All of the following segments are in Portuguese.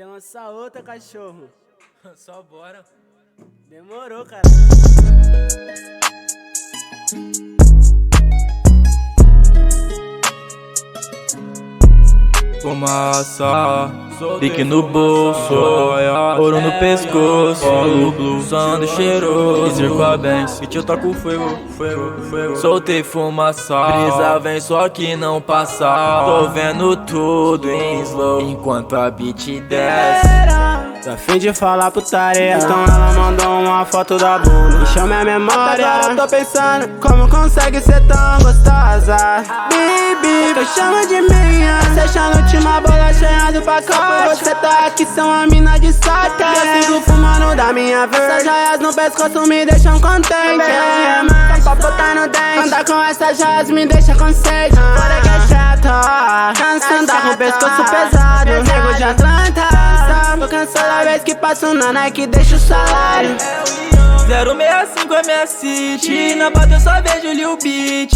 queria lançar outra, cachorro. Só bora. Demorou, cara. Fumaça, pique no bolso, ouro no pescoço, colo blue, usando cheiroso, circo a Benz, e eu toco fogo, fogo. Soltei fumaça, brisa vem só que não passa. Tô vendo tudo em slow, enquanto a beat desce. Tô a fim de falar putaria, então ela mandou uma foto da bunda. Me chama a memória, agora eu tô pensando como consegue ser tão gostosa. Baby, me chama de minha, se achando última bola cheia do pacote. Você tá aqui, são a mina de sorte. Eu sigo fumando da minha vez. Essas joias no pescoço me deixam contente. Pra botar no dente, andar com essas joias me deixa com sede. Bora que é chato, andar com o pescoço pesado. Nego de Atlanta, tô cansado da vez que passo na Nike, deixa o salário. 065 é minha city, na bota eu só vejo Lil Beat.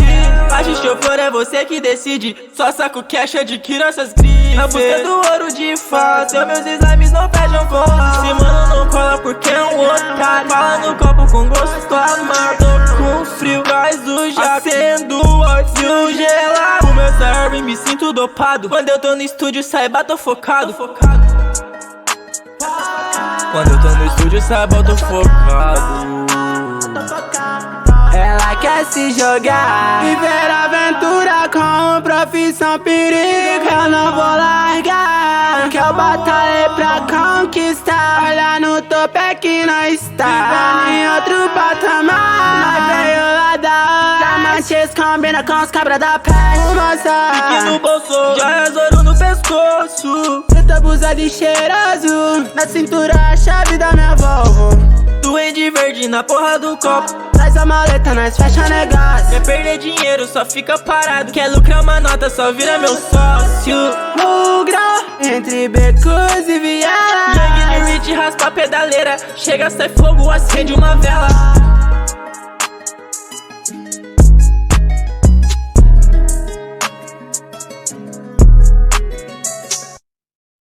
Acho que chauffeur é você que decide, só saco cash, adquira essas grifes. Na busca do ouro de fato, meus exames não fecham conta. Se mano não cola porque é um otário. Fala no copo com gosto amargo, tô com frio, faz o jato, acendo o ódio gelado. O meu serve, me sinto dopado, quando eu tô no estúdio saiba tô focado. Quando eu tô no estúdio, saiba, eu tô focado. Ela quer se jogar, viver aventura com profissão perigo. Eu não vou largar, que eu batalhei pra conquistar. Olha no topo é que nós está, vivendo em outro patamar. Nós veio lá da hora, manches combina com os cabras da peste. Fumaça, pique no bolso, joias ouro no pescoço, preta abusado e cheiroso, na cintura a chave da minha Volvo. duende verde na porra do copo. Traz a maleta, nós fecha negócio. Quer perder dinheiro, só fica parado. Quer lucrar uma nota, só vira meu sócio. O grau entre becos e vielas. Young Rich raspa a pedaleira, chega, sai fogo, acende uma vela.